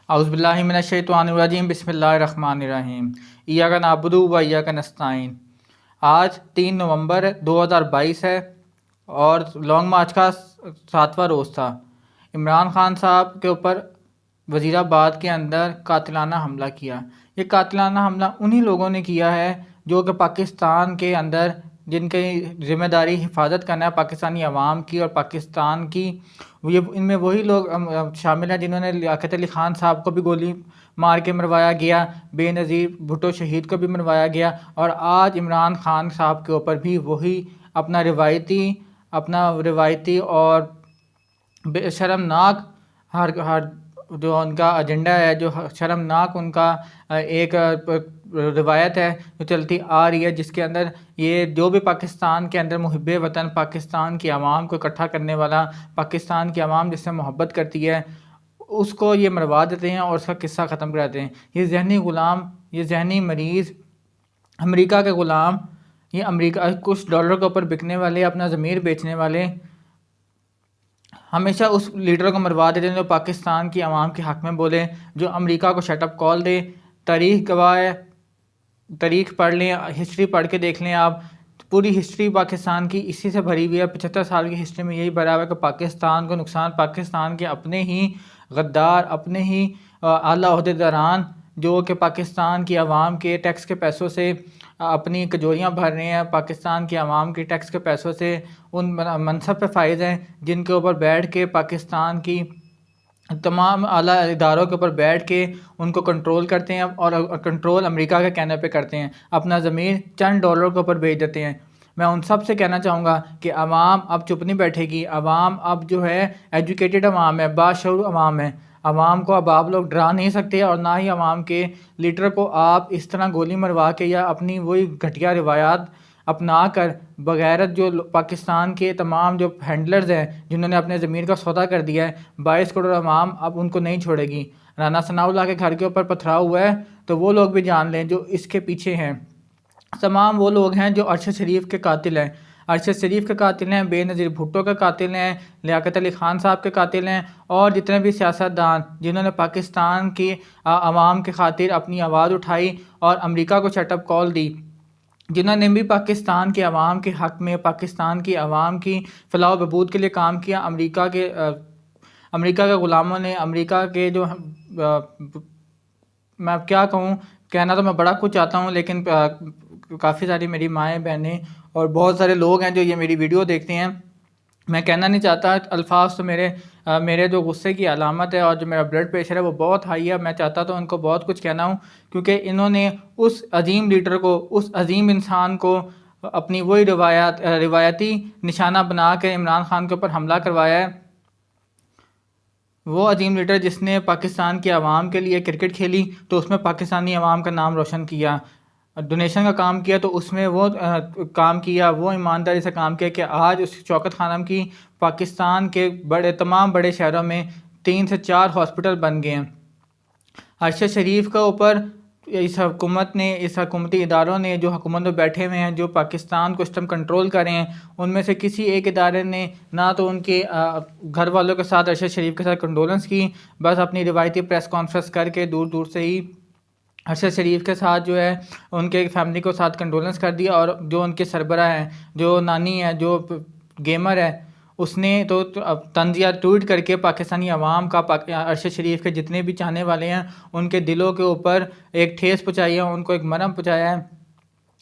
औज़ुबिल्लाहि मिनश्शैतानिर्रजीम बिस्मिल्लाहिर्रहमानिर्रहीम इय्याका नअबुदु व इय्याका नस्तईन। आज 3 नवंबर 2022 है और लॉन्ग मार्च का 7वां रोज़ था। इमरान खान साहब के ऊपर वज़ीराबाद के अंदर कातिलाना हमला किया। ये कातिलाना हमला उन्हीं लोगों ने किया है जो कि पाकिस्तान के अंदर जिनकी ज़िम्मेदारी हिफाजत करना है पाकिस्तानी अवाम की और पाकिस्तान की। ये इनमें वही लोग शामिल हैं जिन्होंने लियाकत अली ख़ान साहब को भी गोली मार के मरवाया गया, बेनज़ीर भुट्टो शहीद को भी मरवाया गया और आज इमरान खान साहब के ऊपर भी वही अपना रिवायती और शर्मनाक हर जो उनका एजेंडा है, जो शर्मनाक उनका एक रिवायत है जो चलती आ रही है, जिसके अंदर ये जो भी पाकिस्तान के अंदर मुहिब्बे वतन, पाकिस्तान की आवाम को इकट्ठा करने वाला, पाकिस्तान की आवाम जिससे मोहब्बत करती है, उसको ये मरवा देते हैं और उसका किस्सा ख़त्म कर देते हैं। ये जहनी ग़ुलाम, ये जहनी मरीज़, अमेरिका के ग़ुलाम, ये अमेरिका कुछ डॉलर के ऊपर बिकने वाले, अपना ज़मीर बेचने वाले हमेशा उस लीडर को मरवा देते हैं जो पाकिस्तान की आवाम के हक़ में बोले, जो अमेरिका को शटअप कॉल दे। तारीख़ गवाह है, तारीख़ पढ़ लें, हिस्ट्री पढ़ के देख लें आप। पूरी हिस्ट्री पाकिस्तान की इसी से भरी हुई है। 75 साल की हिस्ट्री में यही भरा हुआ है कि पाकिस्तान को नुकसान पाकिस्तान के अपने ही गद्दार, अपने ही आला ओहदेदारान जो कि पाकिस्तान की आवाम के टैक्स के पैसों से अपनी कजोरियाँ भर रहे हैं, पाकिस्तान की आवाम के टैक्स के पैसों से उन मनसब पे फायज़ हैं जिनके ऊपर बैठ के पाकिस्तान की तमाम आला इदारों के ऊपर बैठ के उनको कंट्रोल करते हैं और कंट्रोल अमेरिका के कहने पे करते हैं, अपना ज़मीर चंद डॉलर के ऊपर बेच देते हैं। मैं उन सब से कहना चाहूँगा कि आवाम अब चुप नहीं बैठेगी। आवाम अब जो है एजुकेटेड आवाम है, बाशऊर आवाम है। आवाम को अब आप लोग डरा नहीं सकते और ना ही आवाम के लीडर को आप इस तरह गोली मरवा के या अपनी वही घटिया रिवायात अपना कर बगैरत जो पाकिस्तान के तमाम जो हैंडलर्स हैं जिन्होंने अपने ज़मीर का सौदा कर दिया है, 22 करोड़ आवाम अब उनको नहीं छोड़ेगी। राना सनाउल्लाह के घर के ऊपर पथराव हुआ है तो वो लोग भी जान लें जो इसके पीछे हैं। तमाम वो लोग हैं जो अरशद शरीफ के कातिल हैं, अरशद शरीफ के कातिल हैं, बेनज़ीर भुट्टो के कातिल हैं, लियाकत अली ख़ान साहब के कातिल हैं और जितने भी सियासतदान जिन्होंने पाकिस्तान की आवाम के खातिर अपनी आवाज़ उठाई और अमेरिका को शटअप कॉल दी, जिन्होंने भी पाकिस्तान के अवाम के हक़ में, पाकिस्तान की आवाम की फ़लाह बहबूद के लिए काम किया। अमेरिका के ग़ुलामों ने, अमेरिका के जो मैं अब क्या कहूँ, कहना तो मैं बड़ा कुछ चाहता हूँ लेकिन काफ़ी सारी मेरी माएँ बहनें और बहुत सारे लोग हैं जो ये मेरी वीडियो देखते हैं, मैं कहना नहीं चाहता। अल्फाज तो मेरे जो गुस्से की अलामत है और जो मेरा ब्लड प्रेशर है वो बहुत हाई है। मैं चाहता तो उनको बहुत कुछ कहना हूँ क्योंकि इन्होंने उस अजीम लीडर को, उस अजीम इंसान को अपनी वही रिवायती निशाना बना के इमरान खान के ऊपर हमला करवाया है। वो अजीम लीडर जिसने पाकिस्तान की आवाम के लिए क्रिकेट खेली तो उसमें पाकिस्तानी आवाम का नाम रोशन किया, डोनेशन का काम किया तो उसमें वो काम किया, वो ईमानदारी से काम किया कि आज उस शौकत खानम की पाकिस्तान के तमाम बड़े शहरों में 3 से 4 हॉस्पिटल बन गए हैं। अरशद शरीफ के ऊपर इस हुकूमत ने, इस हुकूमती इदारों ने जो हुकूमत में बैठे हुए हैं, जो पाकिस्तान को इस टाइम कंट्रोल कर रहे हैं, उनमें से किसी एक इदारे ने ना तो उनके घर वालों के साथ, अरशद शरीफ के साथ कंडोलेंस की, बस अपनी रिवायती प्रेस कॉन्फ्रेंस करके दूर दूर से ही अरशद शरीफ के साथ जो है उनके फैमिली को साथ कंडोलेंस कर दिया। और जो उनके सरबरा हैं, जो नानी है, जो गेमर है, उसने तो तंज़िया ट्वीट करके पाकिस्तानी अवाम का अरशद शरीफ के जितने भी चाहने वाले हैं उनके दिलों के ऊपर एक ठेस पहुँचाई है, उनको एक मरहम पहुँचाया है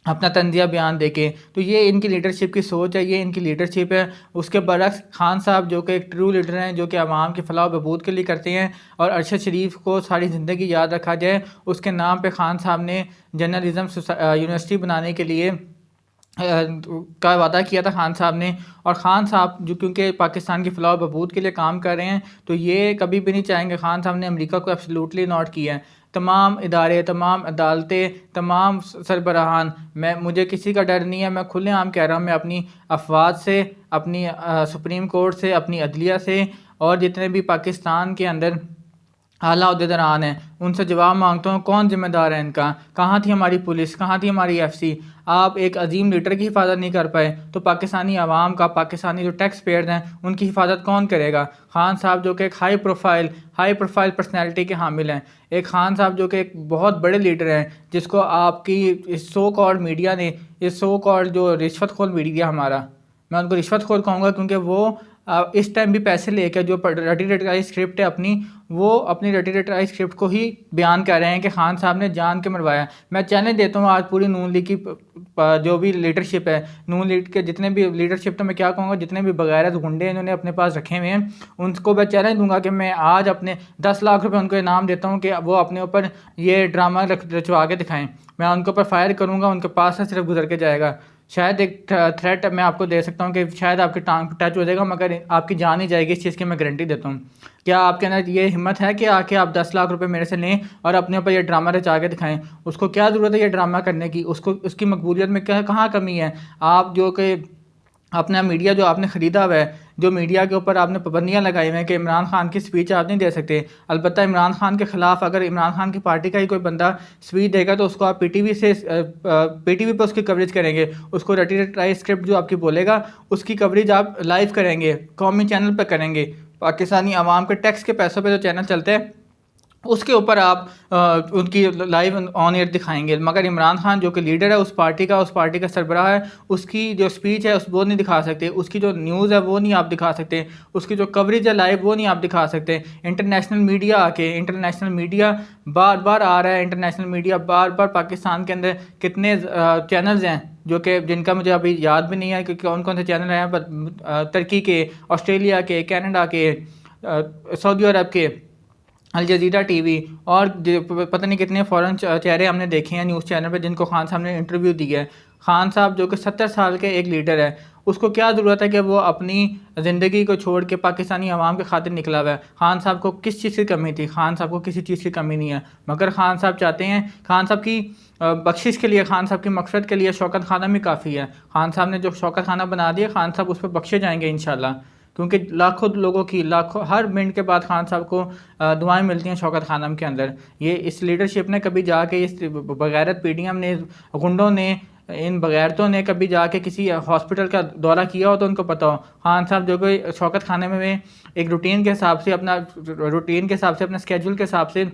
अपना तंज़िया बयान देके। तो ये इनकी लीडरशिप की सोच है, ये इनकी लीडरशिप है। उसके बरक्स खान साहब जो कि एक ट्रू लीडर हैं, जो कि आवाम की फ़लाह बहबूद के लिए करते हैं और अरशद शरीफ को सारी ज़िंदगी याद रखा जाए, उसके नाम पे खान साहब ने जर्नलिज़म यूनिवर्सिटी बनाने के लिए का वादा किया था खान साहब ने। और ख़ान साहब जो क्योंकि पाकिस्तान की फ़लाह बहबूद के लिए काम कर रहे हैं तो ये कभी भी नहीं चाहेंगे। खान साहब ने अमेरिका को एब्सोल्युटली नॉट किया है। तमाम इदारे, तमाम अदालतें, तमाम सरबराहान, मुझे किसी का डर नहीं है। मैं खुलेआम कह रहा हूँ, मैं अपनी अफवाज से, अपनी सुप्रीम कोर्ट से, अपनी अदलिया से और जितने भी पाकिस्तान के अंदर आला अहदेदारान हैं, उनसे जवाब मांगता हूँ कौन ज़िम्मेदार है इनका, कहाँ थी हमारी पुलिस, कहाँ थी हमारी एफसी। आप एक अजीम लीडर की हिफाजत नहीं कर पाए तो पाकिस्तानी आवाम का, पाकिस्तानी जो टैक्स पेयर्स हैं उनकी हिफाजत कौन करेगा। खान साहब जो कि एक हाई प्रोफाइल पर्सनैलिटी के हामिल हैं, एक खान साहब जो कि एक बहुत बड़े लीडर हैं, जिसको आपकी इस सो कॉल्ड मीडिया ने, इस सो कॉल्ड जो रिश्वतखोर मीडिया हमारा, मैं उनको रिश्वतखोर कहूँगा क्योंकि वो इस टाइम भी पैसे लेकर जो रटी रटाई स्क्रिप्ट है अपनी, वो अपनी रटी रटाई स्क्रिप्ट को ही बयान कर रहे हैं कि खान साहब ने जान के मरवाया। मैं चैलेंज देता हूँ आज पूरी नून लीग की जो भी लीडरशिप है, नून लीग के जितने भी लीडरशिप, तो मैं क्या कहूँगा जितने भी बगैरत गुंडे इन्होंने अपने पास रखे हुए हैं, उनको मैं चैलेंज दूंगा कि मैं आज अपने 10 लाख रुपए उनको इनाम देता हूँ कि वो अपने ऊपर ये ड्रामा रचवा के दिखाएँ। मैं उनके ऊपर फायर करूँगा, उनके पास से सिर्फ गुजर के जाएगा। शायद एक थ्रेट मैं आपको दे सकता हूँ कि शायद आपकी टांग टच हो जाएगा, मगर आपकी जान ही जाएगी, इस चीज़ की मैं गारंटी देता हूँ। क्या आपके अंदर ये हिम्मत है कि आके आप 10 लाख रुपए मेरे से लें और अपने ऊपर ये ड्रामा रचा के दिखाएं? उसको क्या ज़रूरत है ये ड्रामा करने की? उसको उसकी मकबूलियत में क्या कहाँ कमी है? आप जो कि अपना मीडिया जो आपने ख़रीदा हुआ है, जो मीडिया के ऊपर आपने पाबंदियाँ लगाई हुई हैं कि इमरान खान की स्पीच आप नहीं दे सकते। अलबत्ता इमरान खान के ख़िलाफ़ अगर इमरान खान की पार्टी का ही कोई बंदा स्पीच देगा तो उसको आप पीटीवी से पीटीवी पर उसकी कवरेज करेंगे, उसको रटी रटाई स्क्रिप्ट जो आपकी बोलेगा उसकी कवरेज आप लाइव करेंगे, कौमी चैनल पर करेंगे। पाकिस्तानी आवाम के टैक्स के पैसों पर जो चैनल चलते हैं उसके ऊपर आप उनकी लाइव ऑन एयर दिखाएंगे। मगर इमरान खान जो कि लीडर है उस पार्टी का सरबराह है, उसकी जो स्पीच है वो नहीं दिखा सकते, उसकी जो न्यूज़ है वो नहीं आप दिखा सकते, उसकी जो कवरेज है लाइव वो नहीं आप दिखा सकते। इंटरनेशनल मीडिया बार बार आ रहा है, इंटरनेशनल मीडिया बार बार पाकिस्तान के अंदर कितने चैनल्स हैं जो कि जिनका मुझे अभी याद भी नहीं है कि कौन कौन से चैनल हैं, पर तुर्की के, ऑस्ट्रेलिया के, कनाडा के, सऊदी अरब के, अल जज़ीरा टीवी और पता नहीं कितने फ़ॉरेन चेहरे हमने देखे हैं न्यूज़ चैनल पे जिनको खान साहब ने इंटरव्यू दिया है। खान साहब जो कि 70 साल के एक लीडर है, उसको क्या ज़रूरत है कि वो अपनी ज़िंदगी को छोड़ के पाकिस्तानी आवाम के खातिर निकला हुआ है। खान साहब को किस चीज़ की कमी थी? खान साहब को किसी चीज़ की कमी नहीं है, मगर खान साहब चाहते हैं, खान साहब की बख्शिश के लिए, खान साहब की मग़फ़िरत के लिए शौकत खाना भी काफ़ी है। खान साहब ने जो शौकत खाना बना दिया, खान साहब उस पर बख्शे जाएंगे इंशाल्लाह, क्योंकि लाखों लोगों की हर मिनट के बाद खान साहब को दुआएं मिलती हैं शौकत खानम के अंदर। ये इस लीडरशिप ने कभी जाके, इस बगैरत पीडीएम ने, गुंडों ने, इन बगैरतों ने कभी जाके किसी हॉस्पिटल का दौरा किया हो तो उनको पता हो। खान साहब जो कि शौकत खाने में एक रूटीन के हिसाब से अपना स्केड्यूल के हिसाब से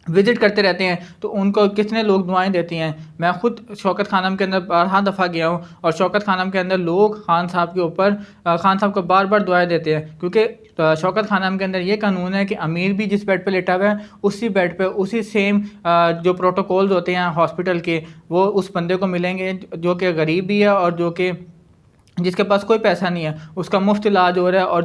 विज़िट करते रहते हैं, तो उनको कितने लोग दुआएं देती हैं। मैं ख़ुद शौकत खानम के अंदर बारहा दफ़ा गया हूँ और शौकत खानम के अंदर लोग खान साहब के ऊपर, खान साहब को बार बार दुआएं देते हैं, क्योंकि शौकत खानम के अंदर ये कानून है कि अमीर भी जिस बेड पे लेटा हुआ है उसी बेड पे उसी सेम जो प्रोटोकॉल्स होते हैं हॉस्पिटल के, वो उस बंदे को मिलेंगे जो कि गरीब भी है और जिसके पास कोई पैसा नहीं है, उसका मुफ्त इलाज हो रहा है, और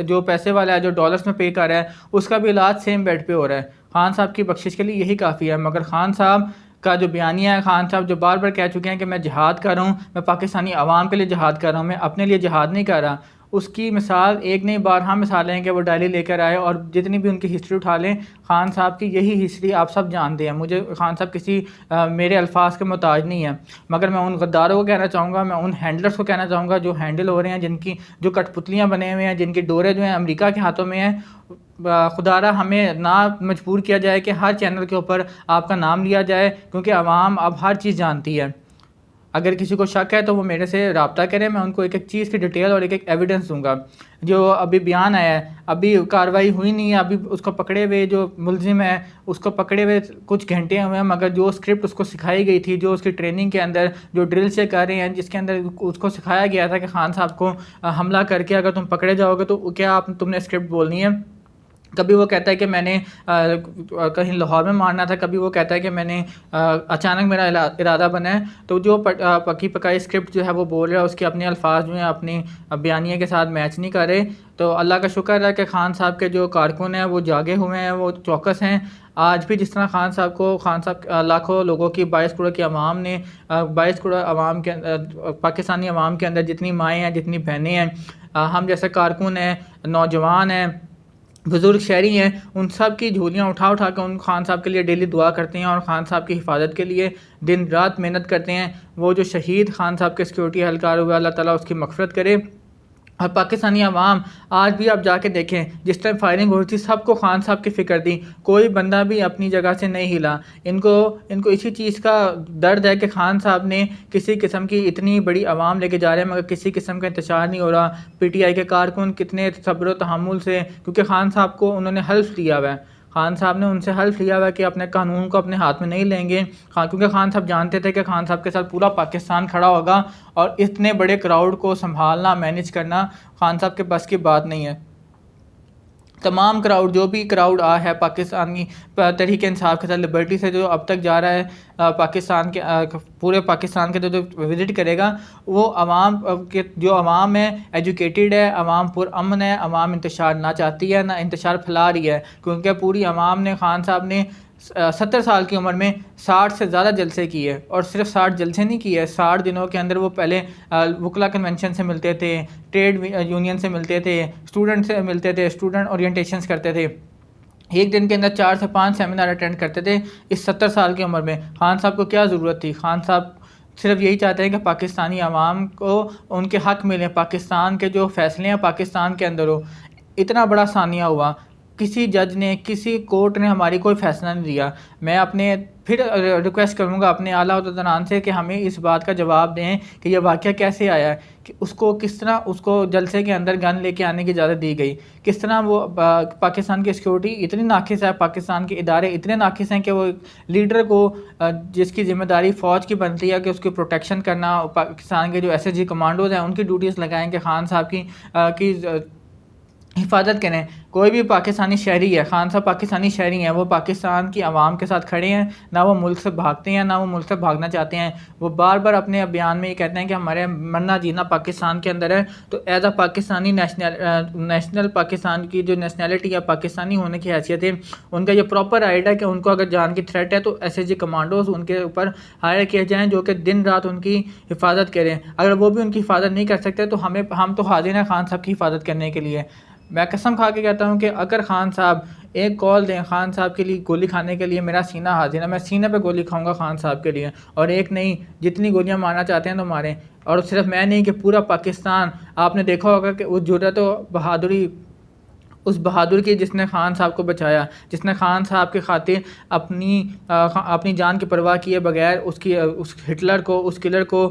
जो पैसे वाला है, जो डॉलर्स में पे कर रहा है, उसका भी इलाज सेम बेड पे हो रहा है। खान साहब की बख्शिश के लिए यही काफ़ी है। मगर खान साहब का जो बयानिया है, खान साहब जो बार बार कह चुके हैं कि मैं जिहाद कर रहा हूँ, मैं पाकिस्तानी आवाम के लिए जिहाद कर रहा हूँ, मैं अपने लिए जिहाद नहीं कर रहा, उसकी मिसाल एक नहीं बारहा मिसालें हैं कि वो डायरी लेकर आए, और जितनी भी उनकी हिस्ट्री उठा लें, खान साहब की यही हिस्ट्री आप सब जानते हैं। मुझे खान साहब किसी मेरे अल्फाज के मोहताज नहीं है, मगर मैं उन गद्दारों को कहना चाहूँगा, मैं उन हैंडलर्स को कहना चाहूँगा जो हैंडल हो रहे हैं, जिनकी जो कठपुतलियाँ बने हुए हैं, जिनकी डोरे जो हैं अमेरिका के हाथों में हैं। खुदारा हमें ना मजबूर किया जाए कि हर चैनल के ऊपर आपका नाम लिया जाए, क्योंकि आवाम अब हर चीज़ जानती है। अगर किसी को शक है तो वो मेरे से रब्ता करें, मैं उनको एक एक चीज़ की डिटेल और एक एक एविडेंस दूंगा। जो अभी बयान आया है, अभी कार्रवाई हुई नहीं है, अभी उसको पकड़े हुए जो मुलजिम है उसको पकड़े हुए कुछ घंटे हुए हैं, मगर जो स्क्रिप्ट उसको सिखाई गई थी, जो उसकी ट्रेनिंग के अंदर जो ड्रिल से कर रहे हैं, जिसके अंदर उसको सिखाया गया था कि खान साहब को हमला करके अगर तुम पकड़े जाओगे तो क्या तुमने स्क्रिप्ट बोलनी है। कभी वो कहता है कि मैंने कहीं लाहौर में मारना था, कभी वो कहता है कि मैंने अचानक मेरा इरादा बना है। तो जो पक्की पकाई स्क्रिप्ट जो है वो बोल रहा है, उसके अपने अल्फाज जो हैं अपनी बयानिए के साथ मैच नहीं कर रहे। तो अल्लाह का शुक्र है कि खान साहब के जो कारकुन हैं वो जागे हुए हैं, वो चौकस हैं। आज भी जिस तरह खान साहब लाखों लोगों की 22 करोड़ की आवाम ने 22 करोड़ आवाम के पाकिस्तानी आवाम के अंदर जितनी माएँ हैं, जितनी बहनें हैं, हम जैसे कारकुन हैं, नौजवान हैं, बुज़ुर्ग शहरी हैं, उन सब की झोलियाँ उठा उठा कर उन खान साहब के लिए डेली दुआ करते हैं और ख़ान साहब की हिफाजत के लिए दिन रात मेहनत करते हैं। वो जो शहीद खान साहब के सिक्योरिटी एहलकार हुए, अल्लाह ताला उसकी मग़फ़िरत करे। और पाकिस्तानी अवाम आज भी आप जाके देखें, जिस टाइम फायरिंग हो रही थी सबको खान साहब की फ़िक्र थी, कोई बंदा भी अपनी जगह से नहीं हिला। इनको इनको इसी चीज़ का दर्द है कि खान साहब ने किसी किस्म की इतनी बड़ी आवाम लेके जा रहे हैं मगर किसी किस्म का इंतशार नहीं हो रहा। पीटीआई के कारकुन कितने सब्र तहम्मुल से, क्योंकि खान साहब को उन्होंने हल्फ लिया हुआ है, खान साहब ने उनसे हल्फ लिया हुआ है कि अपने कानून को अपने हाथ में नहीं लेंगे। क्योंकि खान साहब जानते थे कि खान साहब के साथ पूरा पाकिस्तान खड़ा होगा और इतने बड़े क्राउड को संभालना, मैनेज करना खान साहब के बस की बात नहीं है। तमाम क्राउड, जो भी क्राउड है पाकिस्तानी तहरीक इंसाफ के साथ, लिबर्टी से जो अब तक जा रहा है पाकिस्तान के पूरे पाकिस्तान के जो विज़िट करेगा, वो आवाम के जो आवाम है एजुकेटेड है, आवाम पुरअमन है, आवाम इंतशार ना चाहती है ना इंतशार फैला रही है। क्योंकि पूरी आवाम ने खान साहब ने 70 साल की उम्र में 60 से ज़्यादा जलसे किए, और सिर्फ 60 जलसे नहीं किए, 60 दिनों के अंदर वो पहले वकला कन्वेंशन से मिलते थे, ट्रेड यूनियन से मिलते थे, स्टूडेंट से मिलते थे, स्टूडेंट ओरिएंटेशंस करते थे, एक दिन के अंदर 4 से 5 सेमिनार अटेंड करते थे। इस 70 साल की उम्र में खान साहब को क्या ज़रूरत थी? खान साहब सिर्फ यही चाहते हैं कि पाकिस्तानी आवाम को उनके हक़ मिले, पाकिस्तान के जो फ़ैसले हैं पाकिस्तान के अंदर हो। इतना बड़ा सानिया हुआ, किसी जज ने, किसी कोर्ट ने हमारी कोई फ़ैसला नहीं दिया। मैं अपने फिर रिक्वेस्ट करूँगा अपने आला हुद्देदारान से कि हमें इस बात का जवाब दें कि यह वाक़या कैसे आया है, कि उसको किस तरह उसको जलसे के अंदर गन लेके आने की इजाज़त दी गई, किस तरह वो पाकिस्तान की सिक्योरिटी इतनी नाकिस है, पाकिस्तान के इदारे इतने नाकिस हैं कि वो लीडर को जिसकी ज़िम्मेदारी फ़ौज की बनती है कि उसकी प्रोटेक्शन करना, पाकिस्तान के जो SSG कमांडोज़ हैं उनकी ड्यूटीज़ लगाएँ कि खान साहब की हिफाजत करें। कोई भी पाकिस्तानी शहरी है, खान साहब पाकिस्तानी शहरी हैं, वो पाकिस्तान की आवाम के साथ खड़े हैं, ना वो मुल्क से भागते हैं ना वो मुल्क से भागना चाहते हैं। वो बार बार अपने बयान में ये कहते हैं कि हमारे मरना जीना पाकिस्तान के अंदर है। तो as a Pakistani national Pakistan की जो नेशनैलिटी है, पाकिस्तानी होने की हैसियत है, उनका ये प्रॉपर राइट है कि उनको अगर जान की थ्रेट है तो SSG कमांडोज उनके ऊपर हायर किए जाएँ जो कि दिन रात उनकी हिफाजत करें। अगर वो भी उनकी हिफाजत नहीं कर सकते तो हम तो हाजिर हैं खान साहब की हिफाजत करने के लिए। मैं कसम खा के कहता हूँ कि अगर खान साहब एक कॉल दें खान साहब के लिए गोली खाने के लिए, मेरा सीना हाजिर है, मैं सीने पे गोली खाऊंगा खान साहब के लिए। और एक नहीं, जितनी गोलियां मारना चाहते हैं तो मारें। और सिर्फ मैं नहीं कि पूरा पाकिस्तान। आपने देखा होगा कि उस जुर्रत और बहादुरी उस बहादुर की जिसने खान साहब को बचाया, जिसने खान साहब के खातिर अपनी जान की परवाह किए बगैर उस हिटलर को, उस किलर को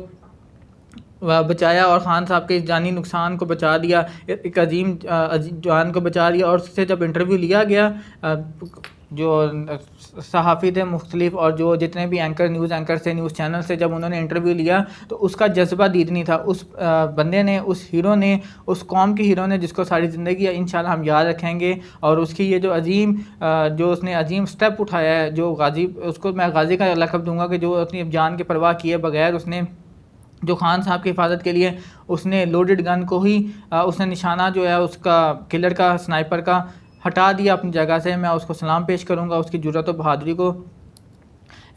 बचाया और ख़ान साहब के जानी नुकसान को बचा दिया, एक अजीम जान को बचा दिया। और उससे जब इंटरव्यू लिया गया, जो सहाफ़ी थे मुख्तलिफ और जो जितने भी न्यूज़ एंकर से, न्यूज़ चैनल से जब उन्होंने इंटरव्यू लिया तो उसका जज्बा दीदनी था। उस बंदे ने, उस हीरो ने, उस कौम के हीरो ने जिसको सारी ज़िंदगी इंशाल्लाह हम याद रखेंगे। और उसकी ये जो उसने अजीम स्टेप उठाया है, जो गाजी, उसको मैं गाजी का लक़ब दूँगा कि जो अपनी जान की परवाह किए बगैर उसने जो खान साहब की हिफाजत के लिए उसने लोडेड गन को ही उसने निशाना जो है उसका किलर का, स्नाइपर का हटा दिया अपनी जगह से। मैं उसको सलाम पेश करूंगा, उसकी जुर्रत और बहादुरी को।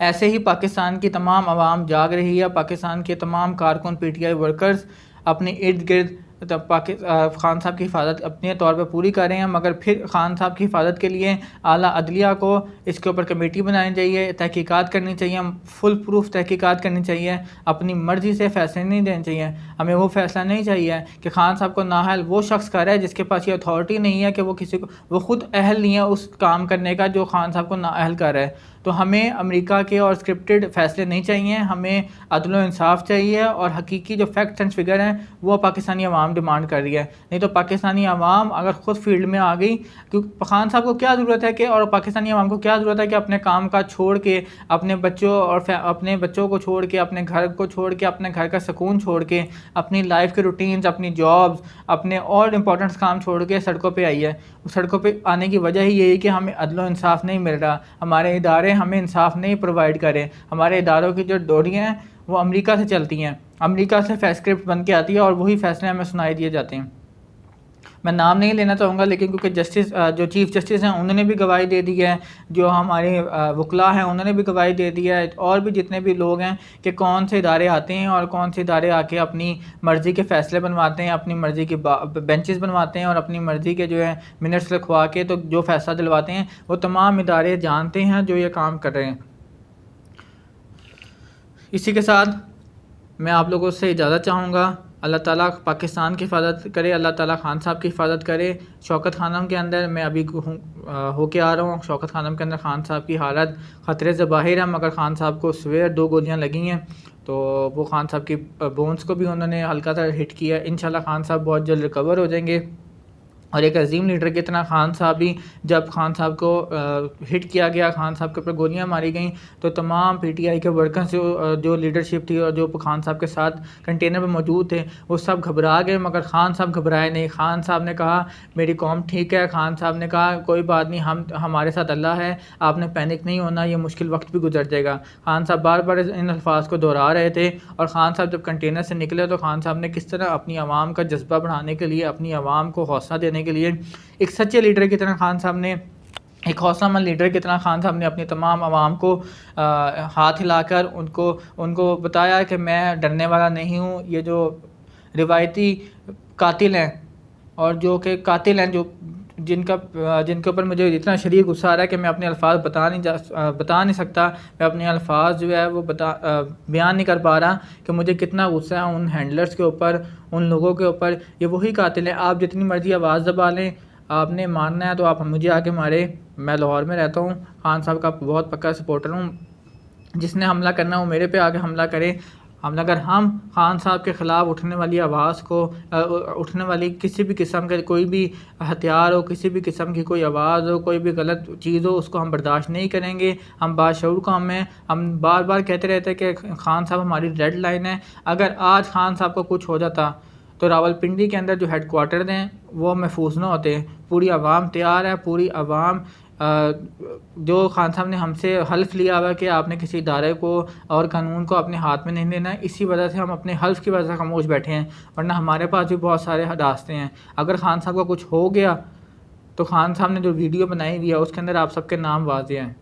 ऐसे ही पाकिस्तान की तमाम आवाम जाग रही है, पाकिस्तान के तमाम कारकुन, PTI वर्कर्स अपने इर्द गिर्द खान साहब की हिफाजत अपने तौर पर पूरी कर रहे हैं। मगर फिर खान साहब की हिफाजत के लिए आला अदलिया को इसके ऊपर कमेटी बनानी चाहिए, तहकीकात करनी चाहिए, फुल प्रूफ तहकीकात करनी चाहिए। अपनी मर्ज़ी से फ़ैसले नहीं देने चाहिए। हमें वो फ़ैसला नहीं चाहिए कि खान साहब को नाअहल वो शख्स कर रहा है जिसके पास ये अथॉरिटी नहीं है, कि वो ख़ुद अहल नहीं है उस काम करने का जो खान साहब को नाअहल कर रहा है। तो हमें अमेरिका के और स्क्रिप्टेड फ़ैसले नहीं चाहिए, हमें अदल व इंसाफ चाहिए। और हकीकी जो फैक्ट्स एंड फिगर हैं वो पाकिस्तानी अवाम डिमांड कर रही है। नहीं तो पाकिस्तानी अवाम अगर ख़ुद फील्ड में आ गई, क्योंकि खान साहब को क्या ज़रूरत है कि, और पाकिस्तानी अवाम को क्या ज़रूरत है कि अपने काम का छोड़ के, अपने बच्चों को छोड़ के, अपने घर को छोड़ के, अपने घर का सुकून छोड़ के, अपनी लाइफ के रूटीन्स, अपनी जॉब्स, अपने और इम्पोर्टेंट काम छोड़ के सड़कों पे आई है। सड़कों पे आने की वजह ही यही है कि हमें अदल व इंसाफ नहीं मिल रहा, हमारे इदारे हमें इंसाफ नहीं प्रोवाइड करें। हमारे इदारों की जो डोरियाँ हैं वो अमेरिका से चलती हैं, अमेरिका से स्क्रिप्ट बन के आती है और वही फ़ैसले हमें सुनाई दिए जाते हैं। मैं नाम नहीं लेना चाहूँगा, लेकिन क्योंकि जो चीफ़ जस्टिस हैं उन्होंने भी गवाही दे दी है, जो हमारे वकला हैं उन्होंने भी गवाही दे दी है, और भी जितने भी लोग हैं कि कौन से इदारे आते हैं और कौन से इदारे आके अपनी मर्ज़ी के फ़ैसले बनवाते हैं, अपनी मर्ज़ी की बेंचेस बनवाते हैं और अपनी मर्ज़ी के जो है मिनट्स लिखवा के तो जो फ़ैसला दिलवाते हैं, वो तमाम इदारे जानते हैं जो ये काम कर रहे हैं। इसी के साथ मैं आप लोगों से इजाज़त चाहूँगा। अल्लाह ताला पाकिस्तान की हिफाजत करे, अल्लाह ताला खान साहब की हिफाजत करे। शौकत खानम के अंदर मैं अभी होके आ रहा हूँ, शौकत खानम के अंदर खान साहब की हालत ख़तरे से बाहर है, मगर खान साहब को सवेर 2 गोलियाँ लगी हैं, तो वो खान साहब की बोन्स को भी उन्होंने हल्का सा हिट किया। इंशाल्लाह खान साहब बहुत जल्द रिकवर हो जाएंगे। और एक अजीम लीडर की तरह खान साहब भी, जब खान साहब को हिट किया गया, खान साहब के ऊपर गोलियां मारी गई, तो तमाम पीटीआई के वर्कर्स जो लीडरशिप थी और जो खान साहब के साथ कंटेनर में मौजूद थे, वो सब घबरा गए, मगर खान साहब घबराए नहीं। खान साहब ने कहा मेरी कौम ठीक है। खान साहब ने कहा कोई बात नहीं, हमारे साथ अल्लाह है, आपने पैनिक नहीं होना, ये मुश्किल वक्त भी गुजर जाएगा। खान साहब बार बार इन अल्फाज को दोहरा रहे थे। और ख़ान साहब जब कंटेनर से निकले तो खान साहब ने किस तरह अपनी आवाम का जज्बा बढ़ाने के लिए, अपनी आवाम को हौसला देने के लिए, एक सच्चे लीडर की तरह खान साहब ने, एक हौसलामंद लीडर की तरह खान साहब ने अपनी तमाम आवाम को हाथ हिलाकर उनको बताया कि मैं डरने वाला नहीं हूँ। ये जो रिवायती कातिल हैं और जो कि कातिल हैं, जो जिनके ऊपर मुझे इतना शदीद गुस्सा आ रहा है कि मैं अपने अल्फाज बता नहीं सकता, मैं अपने अल्फाज जो है वो बयान नहीं कर पा रहा कि मुझे कितना गुस्सा है उन हैंडलर्स के ऊपर, उन लोगों के ऊपर। ये वही कातिल हैं। आप जितनी मर्ज़ी आवाज़ दबा लें, आपने मारना है तो आप मुझे आके मारे। मैं लाहौर में रहता हूँ, खान साहब का बहुत पक्का सपोर्टर हूँ। जिसने हमला करना वो मेरे पे आके हमला करे। अगर हम खान साहब के ख़िलाफ़ उठने वाली आवाज़ को, उठने वाली किसी भी किस्म के कोई भी हथियार हो, किसी भी किस्म की कोई आवाज़ हो, कोई भी गलत चीज़ हो, उसको हम बर्दाश्त नहीं करेंगे। हम बाशऊर कौम हैं। हम बार बार कहते रहते हैं कि खान साहब हमारी रेड लाइन है। अगर आज खान साहब को कुछ हो जाता तो रावलपिंडी के अंदर जो हेड क्वार्टर हैं वो महफूज ना होते। पूरी आवाम तैयार है, पूरी आवाम जो खान साहब ने हमसे हल्फ लिया हुआ कि आपने किसी इदारे को और कानून को अपने हाथ में नहीं लेना है, इसी वजह से हम अपने हल्फ की वजह से खामोश बैठे हैं, वरना हमारे पास भी बहुत सारे रास्ते हैं। अगर खान साहब का कुछ हो गया तो खान साहब ने जो वीडियो बनाई हुई है उसके अंदर आप सबके नाम वाज़ेह हैं।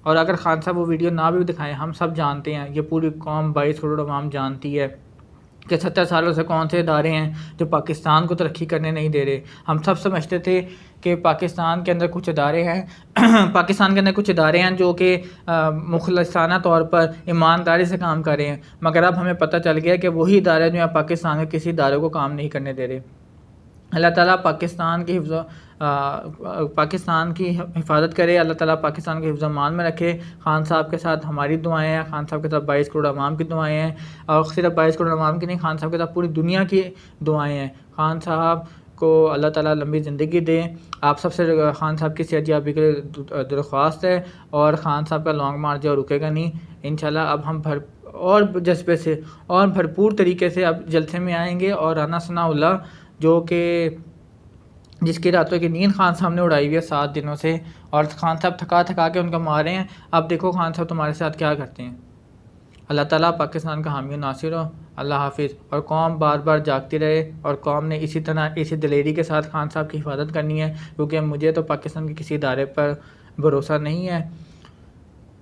और अगर खान साहब वो वीडियो ना भी दिखाएं, हम सब जानते हैं, ये पूरी कौम 22 करोड़ आवाम जानती है कि 70 सालों से कौन से इदारे हैं जो पाकिस्तान को तरक्की करने नहीं दे रहे। हम सब समझते थे कि पाकिस्तान के अंदर कुछ इदारे हैं पाकिस्तान के अंदर कुछ इदारे हैं जो कि मुखलसाना तौर पर ईमानदारी से काम कर रहे हैं, मगर अब हमें पता चल गया कि वही इदारे जो हैं पाकिस्तान के किसी इदारे को काम नहीं करने दे रहे। अल्लाह ताला पाकिस्तान की हिफाजत करे, अल्लाह ताला पाकिस्तान के हिफ्ज़ अमान में रखे। खान साहब के साथ हमारी दुआएं हैं, खान साहब के साथ 22 करोड़ अवाम की दुआएं हैं, और सिर्फ 22 करोड़ अवाम की नहीं, खान साहब के साथ पूरी दुनिया की दुआएं हैं। खान साहब को अल्लाह ताला लंबी ज़िंदगी दे। आप सबसे खान साहब की सेहतयाबी के लिए दरख्वास्त है, और खान साहब का लॉन्ग मार्च जो रुकेगा नहीं इंशाल्लाह। अब हम और जज्बे से और भरपूर तरीके से अब जलसे में आएंगे। और राना सनाउल्लाह जो कि जिसकी रातों की नींद खान साहब ने उड़ाई हुई है 7 दिनों से, और खान साहब थका के उनका मारे हैं। अब देखो खान साहब तुम्हारे साथ क्या करते हैं। अल्लाह ताला पाकिस्तान का हामी नासिर हो। अल्लाह हाफिज़। और कौम बार बार जागती रहे, और कौम ने इसी तरह इसी दिलेरी के साथ खान साहब की हिफाजत करनी है, क्योंकि मुझे तो पाकिस्तान के किसी इदारे पर भरोसा नहीं है।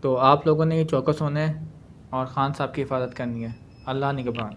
तो आप लोगों ने चौकस होना है और ख़ान साहब की हिफाजत करनी है। अल्लाह निगहबान।